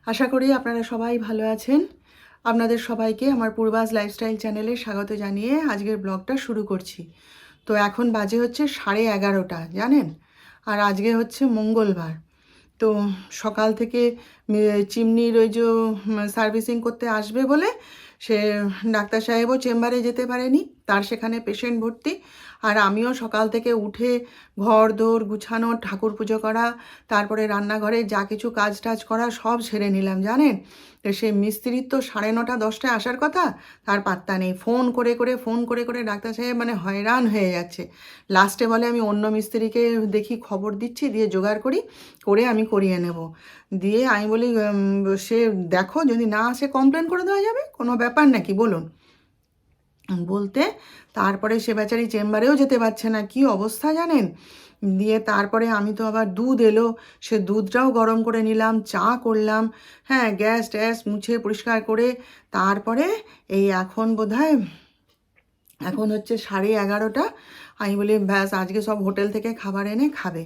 আশা করি আপনারা সবাই ভালো আছেন। আপনাদের সবাইকে আমার পূর্বাস লাইফস্টাইল চ্যানেলে স্বাগত জানিয়ে আজকের ব্লগটা শুরু করছি। তো এখন বাজে হচ্ছে 11:30, জানেন? আর আজকে হচ্ছে মঙ্গলবার। তো সকাল থেকে চিমনির ওই যে সার্ভিসিং করতে আসবে বলে সে ডাক্তার সাহেবও চেম্বারে যেতে পারেনি, তার সেখানে পেশেন্ট ভর্তি। আর আমিও সকাল থেকে উঠে ঘর দোর গুছানো, ঠাকুর পুজো করা, তারপরে রান্নাঘরে যা কিছু কাজ টাজ করা সব সেরে নিলাম, জানেন? তো সে মিস্ত্রির তো 9:30 10টায় আসার কথা, তার পাত্তা নেই। ফোন করে করে ডাক্তার সাহেব মানে হয়রান হয়ে যাচ্ছে। লাস্টে বলে আমি অন্য মিস্ত্রিকে দেখি, খবর দিচ্ছি, দিয়ে জোগাড় করে আমি করিয়ে নেব। দিয়ে আমি বলি সে দেখো যদি না আসে কমপ্লেন করে দেওয়া যাবে, কোনো ব্যাপার নাকি বলুন। বলতে তারপরে সে বেচারি চেম্বারেও যেতে পারছে না, কি অবস্থা জানেন? দিয়ে তারপরে আমি তো আবার দুধ এলো, সে দুধটাও গরম করে নিলাম, চা করলাম, হ্যাঁ, গ্যাস ট্যাস মুছে পরিষ্কার করে তারপরে এই এখন হচ্ছে 11:30। আমি বলি ব্যাস, আজকে সব হোটেল থেকে খাবার এনে খাবে,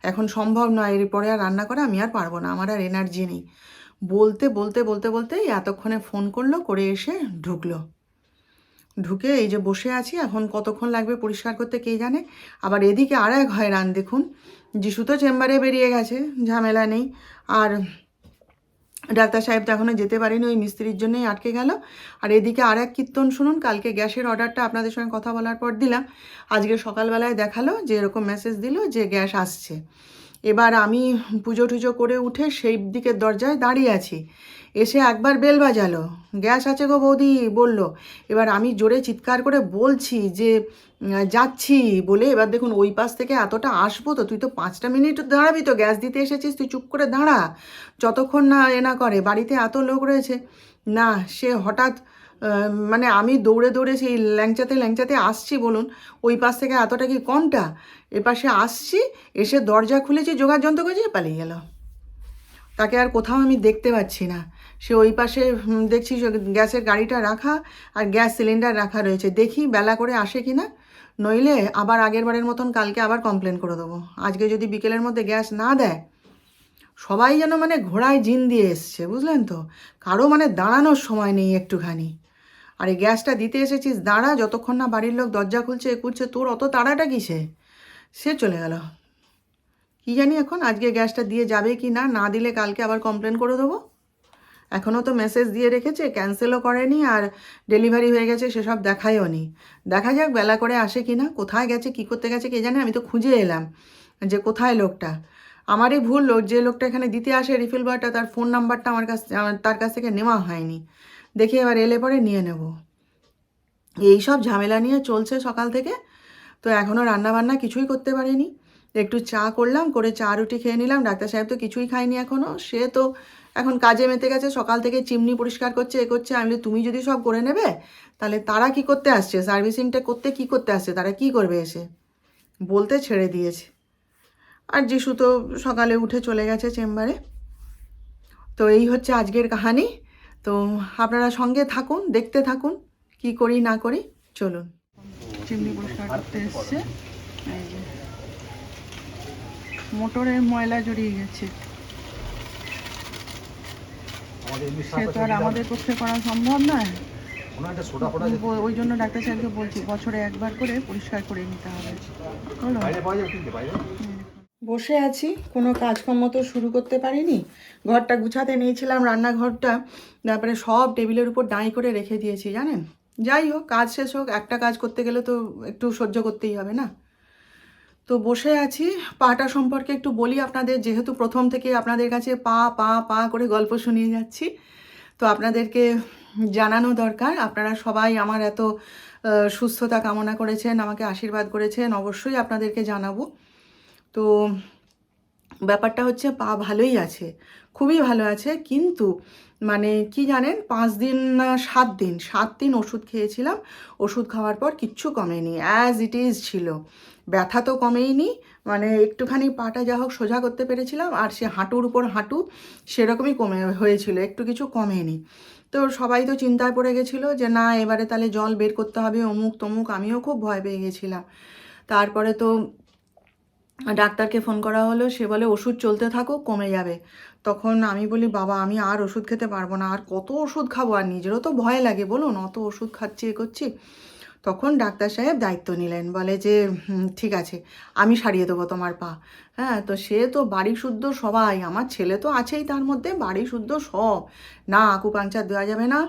এখন সম্ভব নয়, এরপরে আর রান্না করা আমি আর পারবো না, আমার আর এনার্জি নেই। বলতে বলতে বলতে বলতে এতক্ষণে ফোন করলো, করে এসে ঢুকে এই যে বসে আছি। এখন কতক্ষণ লাগবে পরিষ্কার করতে কে জানে। আবার এদিকে আর এক হয়রান দেখুন, যিশু তো চেম্বারে বেরিয়ে গেছে, ঝামেলা নেই। আর ডাক্তার সাহেব তো এখনও যেতে পারেনি, ওই মিস্ত্রির জন্যই আটকে গেল। আর এদিকে আর এক কীর্তন শুনুন, কালকে গ্যাসের অর্ডারটা আপনাদের সঙ্গে কথা বলার পর দিলাম, আজকে সকালবেলায় দেখালো যে এরকম মেসেজ দিল যে গ্যাস আসছে। এবার আমি পুজো টুজো করে উঠে সেই দিকের দরজায় দাঁড়িয়ে আছি, এসে একবার বেল বাজালো, গ্যাস আছে গো বৌদি বলল। এবার আমি জোরে চিৎকার করে বলছি যে যাচ্ছি বলে, এবার দেখুন ওই পাশ থেকে এতটা আসবো তো, তুই তো 5টা মিনিট দাঁড়াবি, তো গ্যাস দিতে এসেছিস, তুই চুপ করে দাঁড়া, যতক্ষণ না না করে, বাড়িতে এত লোক রয়েছে। না, সে হঠাৎ মানে আমি দৌড়ে দৌড়ে সেই ল্যাংচাতে আসছি বলুন, ওই পাশ থেকে এতটা কি কমটা, এপাশে আসছি, এসে দরজা খুলেছি, জোগাড় যন্ত্র করেছি, পালিয়ে গেল। তাকে আর কোথাও আমি দেখতে পাচ্ছি না। সে ওই পাশে দেখছি গ্যাসের গাড়িটা রাখা আর গ্যাস সিলিন্ডার রাখা রয়েছে, দেখি বেলা করে আসে কি না, নইলে আবার আগের বারের মতন কালকে আবার কমপ্লেন করে দেবো। আজকে যদি বিকেলের মধ্যে গ্যাস না দেয়, সবাই যেন মানে ঘোড়ায় জিন দিয়ে এসছে, বুঝলেন তো? কারো মানে দাঁড়ানোর সময় নেই একটুখানি। আর এই গ্যাসটা দিতে এসেছিস, দাঁড়া, যতক্ষণ না বাড়ির লোক দরজা খুলছে খুলছে, তোর অত তাড়াটা কিসে? সে চলে গেল। কি জানি এখন আজকে গ্যাসটা দিয়ে যাবে কি না, না দিলে কালকে আবার কমপ্লেন করে দেবো। এখনও তো মেসেজ দিয়ে রেখেছে, ক্যান্সেলও করেনি, আর ডেলিভারি হয়ে গেছে সেসব দেখায়ও নি। দেখা যাক বেলা করে আসে কি না, কোথায় গেছে, কী করতে গেছে কে জানে। আমি তো খুঁজে এলাম যে কোথায় লোকটা। আমারই ভুল, যে লোকটা এখানে দিতে আসে রিফিল বয়টা, তার ফোন নাম্বারটা তার কাছ থেকে নেওয়া হয়নি। দেখি এবার এলে পরে নিয়ে নেব। এই সব ঝামেলা নিয়ে চলছে সকাল থেকে। তো এখনও রান্নাবান্না কিছুই করতে পারিনি। একটু চা করলাম, করে চা রুটি খেয়ে নিলাম। ডাক্তার সাহেব তো কিছুই খায়নি এখনও, সে তো এখন কাজে মেতে গেছে, সকাল থেকে চিমনি পরিষ্কার করছে, এ করছে। আমি বলি তুমি যদি সব করে নেবে, তাহলে তারা কি করতে আসছে? সার্ভিসিংটা করতে কি করতে আসছে? তারা কি করবে এসে? বলতে ছেড়ে দিয়েছে। আর যিশু তো সকালে উঠে চলে গেছে চেম্বারে। তো এই হচ্ছে আজকের কাহানি। তো আপনারা সঙ্গে থাকুন, দেখতে থাকুন কি করি না করি। চলুন। চিমনি পরিষ্কার করতে এসছে, এই যে মোটরের ময়লা জড়িয়ে গেছে, সে তো আর আমাদের পক্ষে করা সম্ভব নয়। ওই জন্য ডাক্তার সাহেবকে বলছি বছরে একবার করে পরিষ্কার করে নিতে হবে। বসে আছি, কোনো কাজকর্ম তো শুরু করতে পারিনি। ঘরটা গুছাতে নিয়েছিলাম, রান্নাঘরটা, তারপরে সব টেবিলের উপর ডাঁই করে রেখে দিয়েছি, জানেন। যাই হোক, কাজ শেষ হোক, একটা কাজ করতে গেলে তো একটু সহ্য করতেই হবে না। তো বসে আছি। পাটা সম্পর্কে একটু বলি আপনাদের, যেহেতু প্রথম থেকে আপনাদের কাছে পা পা পা করে গল্প শুনিয়ে যাচ্ছি, তো আপনাদেরকে জানানো দরকার। আপনারা সবাই আমার এত সুস্থতা কামনা করেছেন, আমাকে আশীর্বাদ করেছেন, অবশ্যই আপনাদেরকে জানাবো। তো ব্যাপারটা হচ্ছে পা ভালোই আছে, খুবই ভালো আছে, কিন্তু মানে কি জানেন, 5 দিন না 7 দিন ওষুধ খেয়েছিলাম। ওষুধ খাওয়ার পর কিচ্ছু কমেনি, অ্যাজ ইট ইজ ছিল। ব্যথা তো কমেইনি, মানে একটুখানি পাটা যা হোক সোজা করতে পেরেছিলাম, আর সে হাঁটুর উপর হাঁটু সেরকমই হয়েছিল, একটু কিছু কমেনি। তো সবাই তো চিন্তায় পড়ে গেছিলো যে না এবারে তাহলে জল বের করতে হবে, অমুক তমুক। আমিও খুব ভয় পেয়ে গেছিলাম। তারপরে তো ডাক্তারকে ফোন করা হলো, সে বলে ওষুধ চলতে থাকুক, কমে যাবে। তখন আমি বলি বাবা আমি আর ওষুধ খেতে পারবো না, আর কত ওষুধ খাবো, আর নিজেরও তো ভয় লাগে বলুন, অত ওষুধ খাচ্ছি এ করছি। তখন ডাক্তার সাহেব দায়িত্ব নিলেন, বলে যে ঠিক আছে আমি সারিয়ে দেবো তোমার পা। হ্যাঁ, তো সে তো বাড়ি শুদ্ধ সবাই, আমার ছেলে তো আছেই তার মধ্যে, বাড়ি শুদ্ধ সব, না আকুপাংচার দেওয়া যাবে না,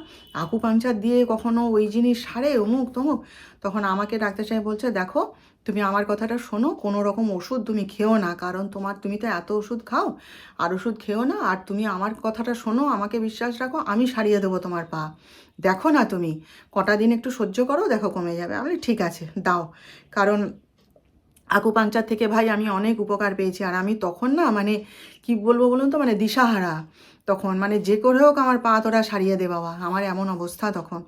আকুপাংচার দিয়ে কখনো ওই জিনিস সারে, অমুক তমুক। তখন আমাকে ডাক্তার সাহেব বলছে দেখো তুমি আমার কথাটা শোনো, কোনো রকম ওষুধ তুমি খেও না, কারণ তুমি তো এত ওষুধ খাও, আর ওষুধ খেও না, আর তুমি আমার কথাটা শোনো, আমাকে বিশ্বাস রাখো, আমি সারিয়ে দেবো তোমার পা। দেখো না তুমি কটা দিন একটু সহ্য করো, দেখো কমে যাবে। আমি বলি, ঠিক আছে দাও, কারণ আকুপাংচার থেকে ভাই আমি অনেক উপকার পেয়েছি। আর আমি তখন না মানে কি বলবো বলুন তো, মানে দিশাহারা তখন, মানে যে করে হোক আমার পা তোরা সারিয়ে দে বাবা, আমার এমন অবস্থা তখন,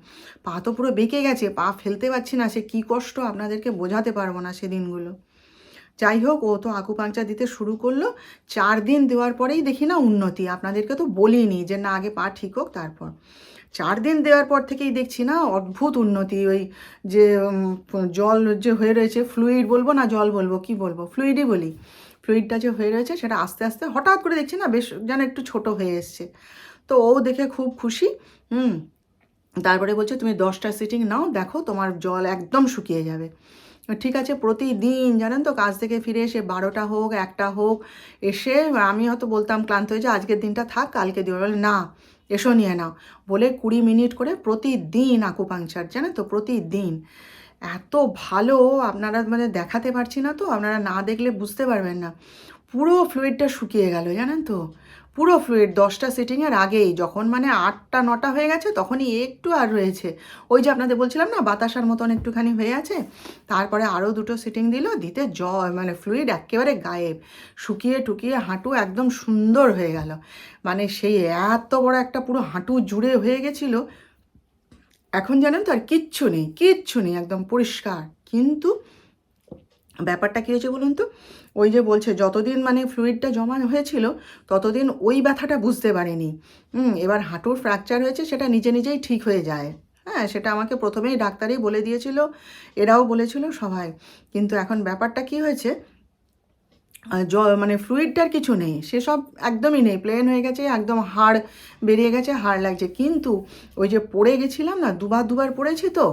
পা তো পুরো বেঁকে গেছে, পা ফেলতে পারছি না, সে কী কষ্ট আপনাদেরকে বোঝাতে পারবো না সেদিনগুলো। যাই হোক, ও তো আকুপাংচার দিতে শুরু করলো, 4 দিন দেওয়ার পরেই দেখি না উন্নতি, আপনাদেরকে তো বলিনি যে না আগে পা ঠিক হোক তারপর। 4 দিন দেওয়ার পর থেকেই দেখছি না অদ্ভুত উন্নতি, ওই যে জল যে হয়ে রয়েছে, ফ্লুইড বলবো না জল বলবো, কি বলবো, ফ্লুইডই বলি, ফ্লুইডটা যে হয়ে রয়েছে সেটা আস্তে আস্তে হঠাৎ করে দেখছি না বেশ যেন একটু ছোট হয়ে এসছে। তো ও দেখে খুব খুশি। তারপরে বলছে তুমি 10টা সিটিং নাও, দেখো তোমার জল একদম শুকিয়ে যাবে। ঠিক আছে, প্রতিদিন জানেন তো কাজ থেকে ফিরে এসে 12টা হোক 1টা হোক এসে, আমি হয়তো বলতাম ক্লান্ত হয়ে যে আজকের দিনটা থাক কালকে দিও, বলে না এসো নিয়ে নাও, বলে 20 মিনিট করে প্রতিদিন আকুপাংচার, জানেন তো প্রতিদিন। এত ভালো, আপনারা মানে দেখাতে পারছি না তো, আপনারা না দেখলে বুঝতে পারবেন না, পুরো ফ্লুইডটা শুকিয়ে গেল জানেন তো, পুরো ফ্লুইড 10টা সিটিংয়ের আগেই, যখন মানে 8টা 9টা হয়ে গেছে তখনই একটু আর রয়েছে, ওই যে আপনাদের বলছিলাম না বাতাসার মতন একটুখানি হয়ে আছে। তারপরে আরও 2টো সিটিং দিল, দিতে মানে ফ্লুইড একেবারে গায়েব, শুকিয়ে টুকিয়ে হাঁটু একদম সুন্দর হয়ে গেল, মানে সেই এত বড় একটা পুরো হাঁটু জুড়ে হয়ে গেছিলো। এখন জানেন তো আর কিচ্ছু নেই, কিচ্ছু নেই, একদম পরিষ্কার। কিন্তু ব্যাপারটা কী হয়েছে বলুন তো, ওই যে বলছে যতদিন মানে ফ্লুইডটা জমা হয়েছিল ততদিন ওই ব্যথাটা বুঝতে পারিনি। এবার হাঁটুর ফ্র্যাকচার হয়েছে সেটা নিজে নিজেই ঠিক হয়ে যায়। হ্যাঁ, সেটা আমাকে প্রথমেই ডাক্তারই বলে দিয়েছিল, এরাও বলেছিল সবাই। কিন্তু এখন ব্যাপারটা কি হয়েছে, মানে ফ্লুইডটার কিছু নেই, সেসব একদমই নেই, প্লেন হয়ে গেছে, একদম হাড় বেরিয়ে গেছে, হাড় লাগছে। কিন্তু ওই যে পড়ে গেছিলাম না, দুবার পড়েছি তো,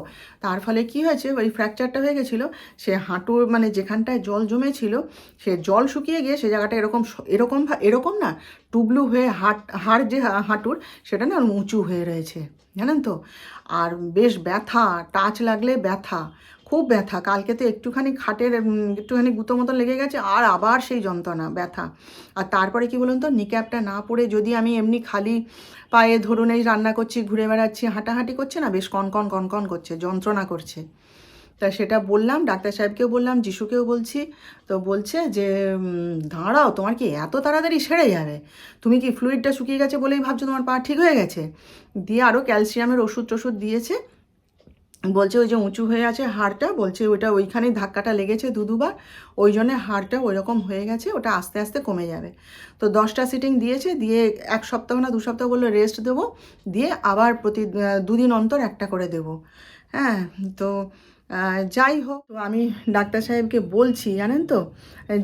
তার ফলে কি হয়েছে, ওই ফ্র্যাকচারটা হয়ে গেছিলো, সে হাঁটুর মানে যেখানটায় জল জমেছিল সে জল শুকিয়ে গিয়ে সে জায়গাটা এরকম এরকম এরকম না টুবলু হয়ে হাড় যে হাঁটুর সেটা না উঁচু হয়ে রয়েছে জানেন তো। আর বেশ ব্যথা, টাচ লাগলে ব্যথা, খুব ব্যথা। কালকে তো একটুখানি খাটের একটুখানি গুঁতো মতন লেগে গেছে, আর আবার সেই যন্ত্রণা ব্যথা। আর তারপরে কি বলুন তো, নিক্যাপটা না পরে যদি আমি এমনি খালি পায়ে ধরুন এই রান্না করছি, ঘুরে বেড়াচ্ছি, হাঁটাহাঁটি করছে না, বেশ কনকন কনকন করছে, যন্ত্রণা করছে। তা সেটা বললাম ডাক্তার সাহেবকেও বললাম, যিশুকেও বলছি। তো বলছে যে দাঁড়াও, তোমার কি এত তাড়াতাড়ি সেরে যাবে? তুমি কি ফ্লুইডটা শুকিয়ে গেছে বলেই ভাবছো তোমার পা ঠিক হয়ে গেছে? দিয়ে আরও ক্যালসিয়ামের ওষুধ টষুধ দিয়েছে। বলছে ওই যে উঁচু হয়ে আছে হাড়টা, বলছে ওইটা ওইখানেই ধাক্কাটা লেগেছে দুবার, ওই জন্যে হাড়টা ওই রকম হয়ে গেছে, ওটা আস্তে আস্তে কমে যাবে। তো 10টা সিটিং দিয়েছে, দিয়ে 1 সপ্তাহ না 2 সপ্তাহ বললো রেস্ট দেবো, দিয়ে আবার 2 দিন অন্তর একটা করে দেবো। হ্যাঁ, তো যাই হোক, তো আমি ডাক্তার সাহেবকে বলছি জানেন তো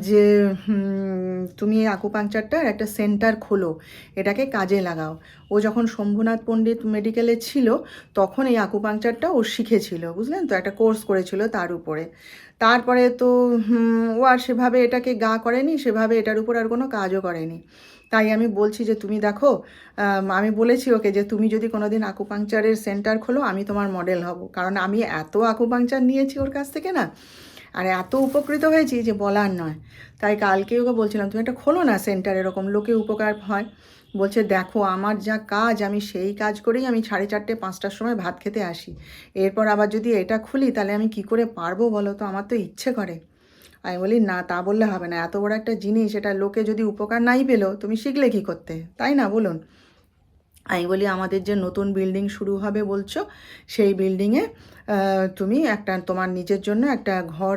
যে তুমি এই আকুপাংচারটার একটা সেন্টার খোলো, এটাকে কাজে লাগাও। ও যখন শম্ভুনাথ পণ্ডিত মেডিকেলে ছিল তখন এই আকুপাংচারটা ও শিখেছিল, বুঝলেন তো, একটা কোর্স করেছিল তার উপরে। তারপরে তো ও আর সেভাবে এটাকে করেনি, সেভাবে এটার উপর আর কোনো কাজও করেনি। তাই আমি বলছি যে তুমি দেখো, আমি বলেছি ওকে যে তুমি যদি কোনো দিন আকুপাংচারের সেন্টার খোলো আমি তোমার মডেল হব, কারণ আমি এত আকুপাংচার নিয়েছি ওর কাছ থেকে না, আর এত উপকৃত হয়েছি যে বলার নয়। তাই কালকে ওকে বলছিলাম তুমি একটা খোলো না সেন্টার, এরকম লোকে উপকার হয়। বলছে দেখো আমার যা কাজ, আমি সেই কাজ করেই আমি 4:30 5টার সময় ভাত খেতে আসি, এরপর আবার যদি এটা খুলি তাহলে আমি কি করে পারবো বলো তো, আমার তো ইচ্ছে করে। আমি বলি না, তা বললে হবে না, এত বড় একটা জিনিস, এটা লোকে যদি উপকার নাই পেলো তুমি শিখলে কি করতে, তাই না বলুন। আমি বলি আমাদের যে নতুন বিল্ডিং শুরু হবে বলছো, সেই বিল্ডিংয়ে তুমি একটা তোমার নিজের জন্য একটা ঘর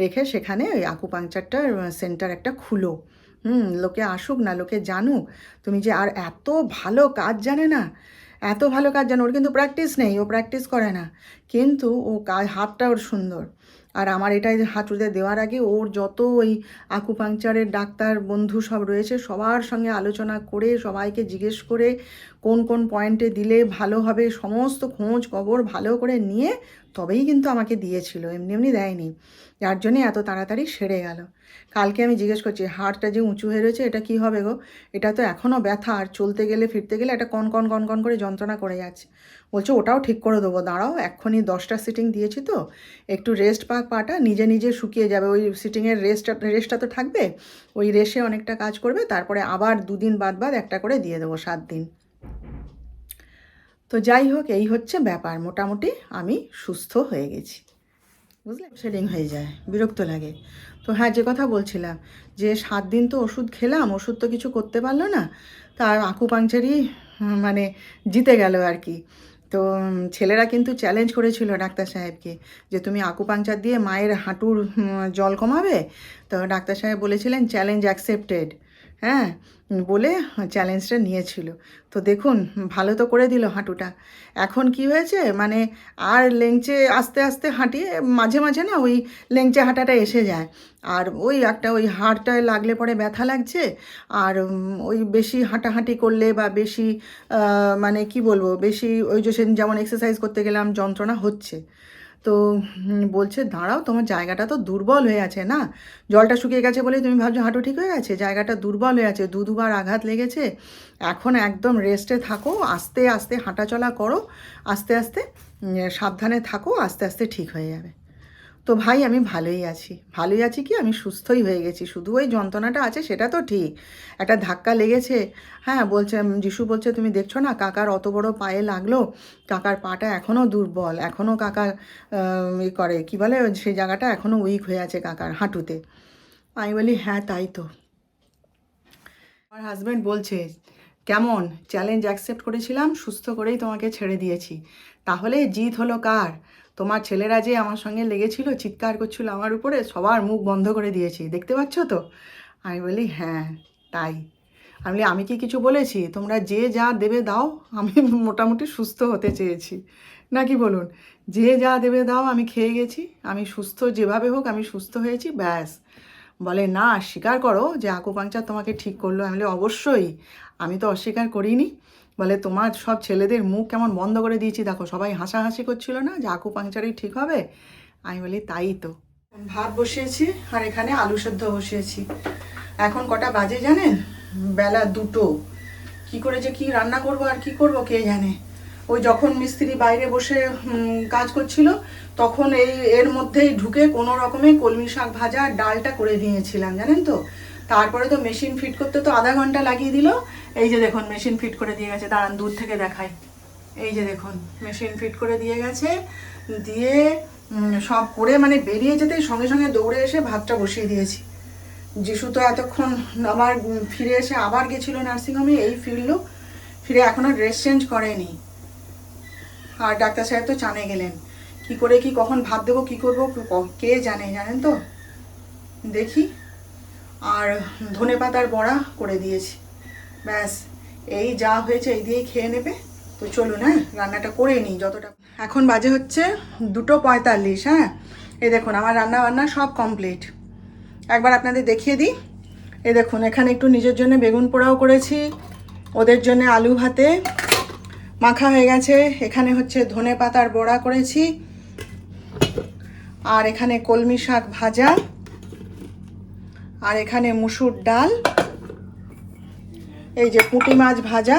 রেখে সেখানে ওই আকুপাংচারটার সেন্টার একটা খুলো। লোকে আসুক না, লোকে জানুক তুমি যে, আর এত ভালো কাজ জানে না, এত ভালো কাজ জানো। ওর কিন্তু প্র্যাকটিস নেই, ও প্র্যাকটিস করে না, কিন্তু ও হাতটা ওর সুন্দর। আর আমার এটা হাঁটুতে দেওয়ার আগে ওর যত ওই আকুপাংচারের ডাক্তার বন্ধু সব রয়েছে সবার সঙ্গে আলোচনা করে সবাইকে জিজ্ঞেস করে কোন কোন পয়েন্টে দিলে ভালো হবে সমস্ত খোঁজ খবর ভালো করে নিয়ে তবেই কিন্তু আমাকে দিয়েছিল, এমনি এমনি দেয়নি, যার জন্যে এত তাড়াতাড়ি সেরে গেল। কালকে আমি জিজ্ঞেস করছি হাড়টা যে উঁচু হয়ে রয়েছে এটা কি হবে গো, এটা তো এখনও ব্যথা, আর চলতে গেলে ফিরতে গেলে একটা কন কন কন কন করে যন্ত্রণা করে যাচ্ছে। বলছে ওটাও ঠিক করে দেবো, দাঁড়াও এক্ষুনি 10টা সিটিং দিয়েছি তো, একটু রেস্ট পাক, পাটা নিজে নিজে শুকিয়ে যাবে, ওই সিটিংয়ের রেস্টটা তো থাকবে, ওই রেস্টে অনেকটা কাজ করবে, তারপরে আবার 2 দিন বাদ বাদ একটা করে দিয়ে দেবো 7 দিন। তো যাই হোক এই হচ্ছে ব্যাপার, মোটামুটি আমি সুস্থ হয়ে গেছি, বুঝলে, শেডিং হয়ে যায়, বিরক্ত লাগে। তো হ্যাঁ, যে কথা বলছিলাম যে 7 দিন তো ওষুধ খেলাম, ওষুধ তো কিছু করতে পারলো না, তার আকুপাংচারই মানে জিতে গেল আর কি। তো ছেলেরা কিন্তু চ্যালেঞ্জ করেছিল ডাক্তার সাহেবকে যে তুমি আকুপাংচার দিয়ে মায়ের হাঁটুর জল কমাবে। তো ডাক্তার সাহেব বলেছিলেন চ্যালেঞ্জ অ্যাকসেপ্টেড, হ্যাঁ, বলে চ্যালেঞ্জটা নিয়েছিল। তো দেখুন ভালো তো করে দিল হাঁটুটা। এখন কি হয়েছে মানে আর লেংচে আস্তে আস্তে হাঁটিয়ে মাঝে মাঝে না ওই লেংচে হাঁটাটা এসে যায়, আর ওই একটা ওই হাড়টায় লাগলে পরে ব্যথা লাগছে, আর ওই বেশি হাঁটাহাঁটি করলে বা বেশি মানে কি বলবো বেশি ওই যে সেদিন যেমন এক্সারসাইজ করতে গেলাম যন্ত্রণা হচ্ছে। তো বলছে দাঁড়াও তোমার জায়গাটা তো দুর্বল হয়ে আছে না, জলটা শুকিয়ে গেছে বলেই তুমি ভাবছো হাঁটু ঠিক হয়ে গেছে, জায়গাটা দুর্বল হয়ে আছে, দুবার আঘাত লেগেছে, এখন একদম রেস্টে থাকো, আস্তে আস্তে হাঁটাচলা করো, আস্তে আস্তে সাবধানে থাকো, আস্তে আস্তে ঠিক হয়ে যাবে। তো ভাই আমি ভালোই আছি, ভালোই আছি কি আমি সুস্থই হয়ে গেছি, শুধু ওই যন্ত্রণাটা আছে সেটা তো ঠিক, একটা ধাক্কা লেগেছে। হ্যাঁ বলছে যিশু বলছে তুমি দেখছো না কাকার অত বড় পায়ে লাগলো, কাকার পাটা এখনও দুর্বল, এখনও কাকা করে কী বলে সেই জায়গাটা এখনও উইক হয়ে আছে কাকার হাঁটুতে। আমি বলি হ্যাঁ তাই তো। আমার হাজব্যান্ড বলছে কেমন চ্যালেঞ্জ অ্যাকসেপ্ট করেছিলাম, সুস্থ করেই তোমাকে ছেড়ে দিয়েছি, তাহলে জিত হলো কার, তোমার ছেলেরা যে আমার সঙ্গে লেগেছিল চিৎকার করছিল আমার উপরে, সবার মুখ বন্ধ করে দিয়েছি, দেখতে পাচ্ছ তো। আমি বলি হ্যাঁ তাই। আমি কি কিছু বলেছি, তোমরা যে যা দেবে দাও, আমি মোটামুটি সুস্থ হতে চেয়েছি নাকি বলুন, যে যা দেবে দাও আমি খেয়ে গেছি, আমি সুস্থ যেভাবে হোক আমি সুস্থ হয়েছি ব্যাস। বলে না স্বীকার করো যে আকুপাংচার তোমাকে ঠিক করলো, আমি বলি অবশ্যই, আমি তো অস্বীকার করিনি। বলে তোমার সব ছেলেদের মুখ কেমন বন্ধ করে দিয়েছি দেখো, সবাই হাসাহাসি করছিল না যে আকুপাংচারই ঠিক হবে। আমি বলি তাই তো। ভাত বসিয়েছি আর এখানে আলু সেদ্ধ বসিয়েছি। এখন কটা বাজে জানেন, বেলা 2টো। কি করে যে কি রান্না করব আর কি করব কে জানে। ওই যখন মিস্ত্রি বাইরে বসে কাজ করছিল তখন এর মধ্যেই ঢুকে কোনো রকমে কলমি শাক ভাজা আর ডালটা করে দিয়েছিলাম জানেন তো। তারপরে তো মেশিন ফিট করতে তো আধা ঘন্টা লাগিয়ে দিল। এই যে দেখুন মেশিন ফিট করে দিয়ে গেছে, দাঁড়ান দূর থেকে দেখাই। এই যে দেখুন মেশিন ফিট করে দিয়ে গেছে, দিয়ে সব করে মানে বেরিয়ে যেতেই সঙ্গে সঙ্গে দৌড়ে এসে ভাতটা বসিয়ে দিয়েছি। যিশু তো এতক্ষণ আবার ফিরে এসে আবার গেছিলো নার্সিংহোমে, এই ফিরলো, ফিরে এখনও ড্রেস চেঞ্জ করেনি। আর ডাক্তার সাহেব তো চানে গেলেন, কি করে কি কখন ভাত দেবো কী করবো কে জানে, জানেন তো। দেখি আর ধনেপাতার বড়া করে দিয়েছি, ব্যাস এই যা হয়েছে এই দিয়েই খেয়ে নেবে। তো চলুন হ্যাঁ রান্নাটা করে নিই যতটা। এখন বাজে হচ্ছে 2:45। হ্যাঁ এই দেখুন আমার রান্না বান্না সব কমপ্লিট, একবার আপনাদের দেখিয়ে দিই। এই দেখুন এখানে একটু নিজের জন্য বেগুন পোড়াও করেছি, ওদের জন্য আলু ভাতে মাখা হয়ে গেছে, এখানে হচ্ছে ধনেপাতার বড়া করেছি, আর এখানে কলমি শাক ভাজা, আর এখানে মুসুর ডাল, এই যে পুঁটি মাছ ভাজা,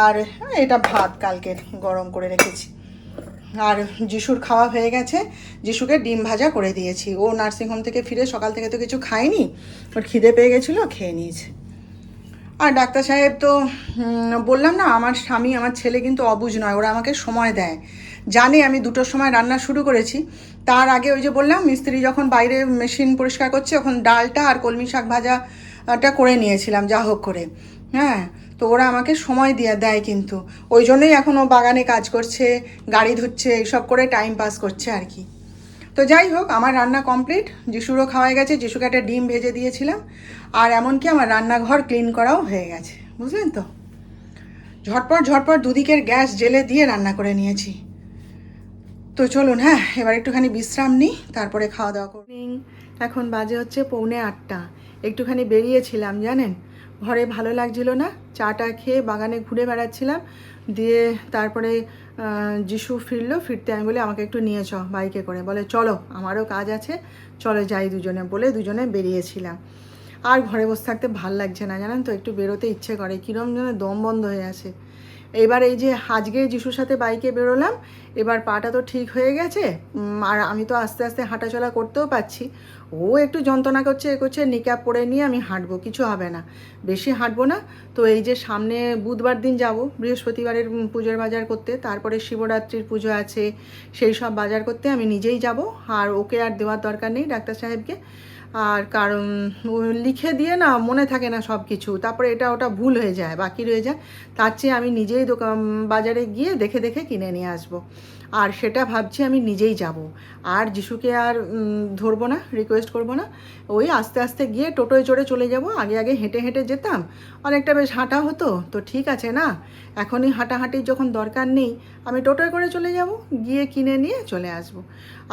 আর এটা ভাত কালকের গরম করে রেখেছি। আর যিশুর খাওয়া হয়ে গেছে, যিশুকে ডিম ভাজা করে দিয়েছি, ও নার্সিংহোম থেকে ফিরে সকাল থেকে তো কিছু খায়নি, ওর খিদে পেয়ে গেছিলো খেয়ে নিয়েছে। আর ডাক্তার সাহেব তো বললাম না আমার স্বামী আমার ছেলে কিন্তু অবুঝ নয়, ওরা আমাকে সময় দেয়, জানে আমি 2টোর সময় রান্না শুরু করেছি। তার আগে ওই যে বললাম মিস্ত্রি যখন বাইরে মেশিন পরিষ্কার করছে তখন ডালটা আর কলমি শাক ভাজাটা করে নিয়েছিলাম যা হোক করে। হ্যাঁ তো ওরা আমাকে সময় দেয় কিন্তু, ওই জন্যই এখন ও বাগানে কাজ করছে, গাড়ি ধুচ্ছে, এইসব করে টাইম পাস করছে আর কি। তো যাই হোক আমার রান্না কমপ্লিট, যিশুরও খাওয়াই গেছে, যিশুকে একটা ডিম ভেজে দিয়েছিলাম, আর এমনকি আমার রান্নাঘর ক্লিন করাও হয়ে গেছে, বুঝলেন তো। ঝটপট ঝটপট দুদিকের গ্যাস জেলে দিয়ে রান্না করে নিয়েছি। তো চলুন, হ্যাঁ, এবার একটুখানি বিশ্রাম নিই, তারপরে খাওয়া দাওয়া করি। এখন বাজে হচ্ছে 7:45। একটুখানি বেরিয়েছিলাম জানেন, ঘরে ভালো লাগছিল না, চাটা খেয়ে বাগানে ঘুরে বেড়াচ্ছিলাম। দিয়ে তারপরে যিশু ফিরলো, ফিরতে আমি বলি আমাকে একটু নিয়ে চ বাইকে করে, বলে চলো আমারও কাজ আছে, চলো যাই দুজনে, বলে দুজনে বেরিয়েছিলাম। আর ঘরে বসে থাকতে ভাল লাগছে না জানেন তো, একটু বেরোতে ইচ্ছে করে, কীরকম যেন দম বন্ধ হয়ে আছে। এবার এই যে আজকে যিশুর সাথে বাইকে বেরোলাম, এবার পাটা তো ঠিক হয়ে গেছে, আর আমি তো আস্তে আস্তে হাঁটাচলা করতেও পারছি। ও একটু যন্ত্রণা করছে, এ করছে, নিকাপ পরে নিয়ে আমি হাঁটবো, কিছু হবে না, বেশি হাঁটবো না। তো এই যে সামনে বুধবার দিন যাব বৃহস্পতিবারের পুজোর বাজার করতে, তারপরে শিবরাত্রির পুজো আছে, সেই সব বাজার করতে আমি নিজেই যাব। আর ওকে আর দেওয়ার দরকার নেই ডাক্তার সাহেবকে, আর কারণ লিখে দিয়ে না মনে থাকে না সব কিছু, তারপরে এটা ওটা ভুল হয়ে যায়, বাকি রয়ে যায়। তার চেয়ে আমি নিজেই বাজারে গিয়ে দেখে দেখে কিনে নিয়ে আসবো। আর সেটা ভাবছি আমি নিজেই যাব, আর যিশুকে আর ধরবো না, রিকোয়েস্ট করবো না। ওই আস্তে আস্তে গিয়ে টোটোয় চড়ে চলে যাব। আগে আগে হেঁটে হেঁটে যেতাম, অনেকটা বেশ হাঁটা হতো, তো ঠিক আছে না, এখনই হাঁটাহাঁটির যখন দরকার নেই, আমি টোটোয় করে চলে যাব, গিয়ে কিনে নিয়ে চলে আসব।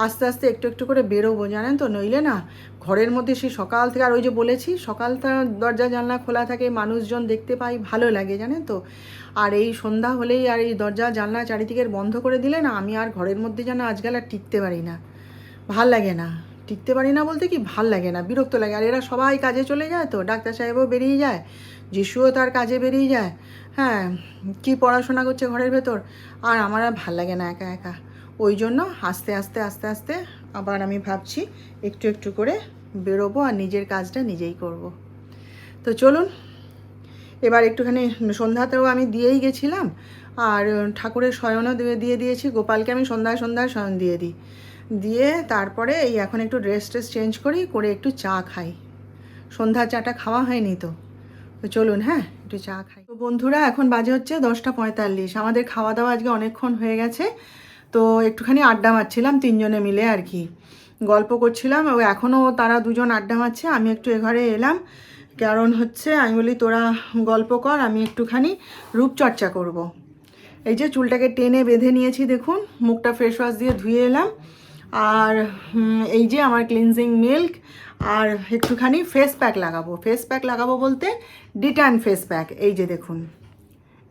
আস্তে আস্তে একটু একটু করে বেরোবো জানেন তো, নইলে না ঘরের মধ্যে সেই সকাল থেকে, আর ওই যে বলেছি সকালটা দরজা জানলা খোলা থাকে, মানুষজন দেখতে পাই, ভালো লাগে জানেন তো। আর এই সন্ধ্যা হলেই আর এই দরজা জানলা চারিদিকের বন্ধ করে দিলে না, আমি আর ঘরের মধ্যে যেন আজকাল আর টিকতে পারি না, ভাল লাগে না। টিকতে পারি না বলতে কি, ভাল লাগে না, বিরক্ত লাগে। আর এরা সবাই কাজে চলে যায়, তো ডাক্তার সাহেবও বেরিয়ে যায়, যিশুও তার কাজে বেরিয়ে যায়, হ্যাঁ, কি পড়াশোনা করছে ঘরের ভেতর, আর আমার আর ভাল লাগে না একা একা। ওই জন্য আস্তে আস্তে আস্তে আস্তে আবার আমি ভাবছি একটু একটু করে বেরোবো, আর নিজের কাজটা নিজেই করব। তো চলুন, এবার একটুখানি সন্ধ্যাতেও আমি দিয়েই গেছিলাম, আর ঠাকুরের শয়নও দিয়ে দিয়েছি, গোপালকে আমি সন্ধ্যায় সন্ধ্যায় শয়ন দিয়ে দিই। দিয়ে তারপরে এই এখন একটু ড্রেস চেঞ্জ করি, করে একটু চা খাই, সন্ধ্যার চাটা খাওয়া হয়নি তো। তো চলুন, হ্যাঁ, একটু চা খাই। তো বন্ধুরা, এখন বাজে হচ্ছে 10:45, আমাদের খাওয়া দাওয়া আজকে অনেকক্ষণ হয়ে গেছে। তো একটুখানি আড্ডা মারছিলাম তিনজনে মিলে আর কি, গল্প করছিলাম। ও এখনও তারা দুজন আড্ডা মারছে, আমি একটু এ ঘরে এলাম, কারণ হচ্ছে আমি বলি তোরা গল্প কর, আমি একটুখানি রূপচর্চা করব। এই যে চুলটাকে টেনে বেঁধে নিয়েছি দেখুন, মুখটা ফেস ওয়াশ দিয়ে ধুয়ে এলাম, আর এই যে আমার ক্লিনজিং মিল্ক, আর একটুখানি ফেস প্যাক লাগাবো। ফেস প্যাক লাগাবো বলতে ডিট্যান ফেস প্যাক, এই যে দেখুন,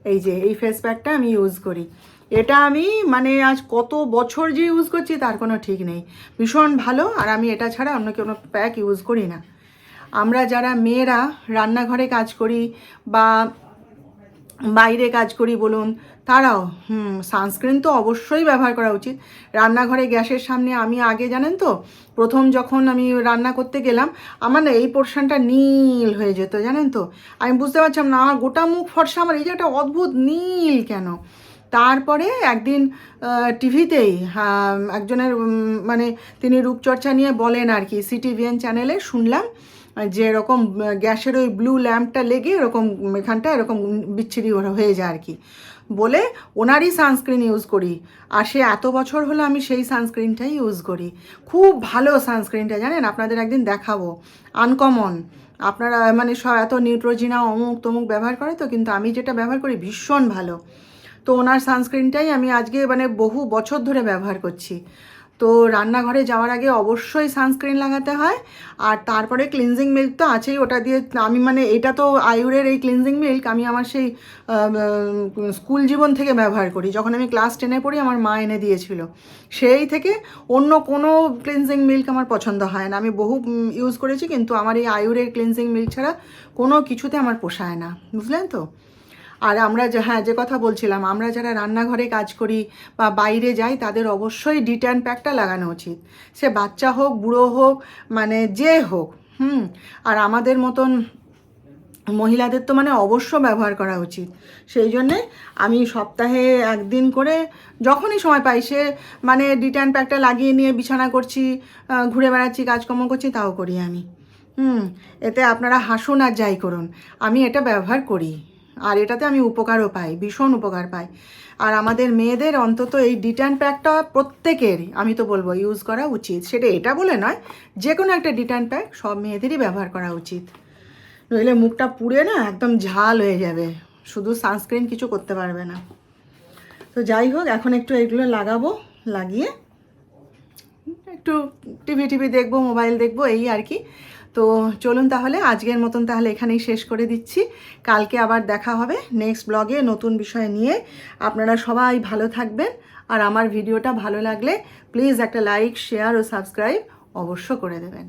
এই যে এই ফেস প্যাকটা আমি ইউজ করি। এটা আমি মানে আজ কত বছর যে ইউজ করছি তার কোনো ঠিক নেই, ভীষণ ভালো। আর আমি এটা ছাড়া অন্য কোনো প্যাক ইউজ করি না। আমরা যারা মেয়েরা রান্নাঘরে কাজ করি বা বাইরে কাজ করি বলুন, তারাও সানস্ক্রিন তো অবশ্যই ব্যবহার করা উচিত। রান্নাঘরে গ্যাসের সামনে আমি আগে জানেন তো, প্রথম যখন আমি রান্না করতে গেলাম, আমার না এই পোর্শনটা নীল হয়ে যেত জানেন তো, আমি বুঝতে পারছিলাম না, আমার গোটা মুখ ফর্সা, আমার এই যে একটা অদ্ভুত নীল কেন। তারপরে একদিন টিভিতেই একজনের মানে তিনি রূপচর্চা নিয়ে বলেন আর কি, CTVN চ্যানেলে শুনলাম যে এরকম গ্যাসের ওই ব্লু ল্যাম্পটা লেগে এরকম এখানটা এরকম বিচ্ছিরি হয়ে যায় আর কি, বলে ওনারই সানস্ক্রিন ইউজ করি। আর সে এত বছর হলো আমি সেই সানস্ক্রিনটাই ইউজ করি, খুব ভালো সানস্ক্রিনটা জানেন, আপনাদের একদিন দেখাবো, আনকমন। আপনারা মানে এত নিউট্রোজিনা অমুক তমুক ব্যবহার করে তো, কিন্তু আমি যেটা ব্যবহার করি ভীষণ ভালো। তো ওনার সানস্ক্রিনটাই আমি আজকে মানে বহু বছর ধরে ব্যবহার করছি। তো রান্নাঘরে যাওয়ার আগে অবশ্যই সানস্ক্রিন লাগাতে হয়, আর তারপরে ক্লিনজিং মিল্ক তো আছেই, ওটা দিয়ে আমি মানে এটা তো আয়ুরের এই ক্লিনজিং মিল্ক আমি আমার সেই স্কুল জীবন থেকে ব্যবহার করি, যখন আমি ক্লাস 10-এ পড়ি আমার মা এনে দিয়েছিল, সেই থেকে অন্য কোনো ক্লিনজিং মিল্ক আমার পছন্দ হয় না। আমি বহু ইউজ করেছি, কিন্তু আমার এই আয়ুরের ক্লিনজিং মিল্ক ছাড়া কোনো কিছুতে আমার পোষায় না, বুঝলেন তো। আর আমরা যে কথা বলছিলাম, আমরা যারা রান্নাঘরে কাজ করি বা বাইরে যাই, তাদের অবশ্যই ডিট্যান প্যাকটা লাগানো উচিত, সে বাচ্চা হোক বুড়ো হোক মানে যে হোক। আর আমাদের মতন মহিলাদের তো মানে অবশ্য ব্যবহার করা উচিত। সেই জন্যে আমি সপ্তাহে একদিন করে যখনই সময় পাই, সে মানে ডিট্যান প্যাকটা লাগিয়ে নিয়ে বিছানা করছি, ঘুরে বেড়াচ্ছি, কাজকর্ম করছি, তাও করি আমি। এতে আপনারা হাসুন আর যাই করুন, আমি এটা ব্যবহার করি, আর এটাতে আমি উপকারও পাই, ভীষণ উপকার পাই। আর আমাদের মেয়েদের অন্তত এই ডিট্যান প্যাকটা প্রত্যেকেরই আমি তো বলবো ইউজ করা উচিত। সেটা এটা বলে নয়, যে কোনো একটা ডিট্যান প্যাক সব মেয়েদেরই ব্যবহার করা উচিত, নইলে মুখটা পুড়ে না একদম ঝাল হয়ে যাবে, শুধু সানস্ক্রিন কিছু করতে পারবে না। তো যাই হোক, এখন একটু এগুলো লাগাবো, লাগিয়ে একটু টিভি দেখবো, মোবাইল দেখবো, এই আর কি। তো চলুন তাহলে আজকের মতন তাহলে এখানেই শেষ করে দিচ্ছি। কালকে আবার দেখা হবে নেক্সট ব্লগে নতুন বিষয় নিয়ে। আপনারা সবাই ভালো থাকবেন, আর আমার ভিডিওটা ভালো লাগলে প্লিজ একটা লাইক, শেয়ার ও সাবস্ক্রাইব অবশ্য করে দেবেন।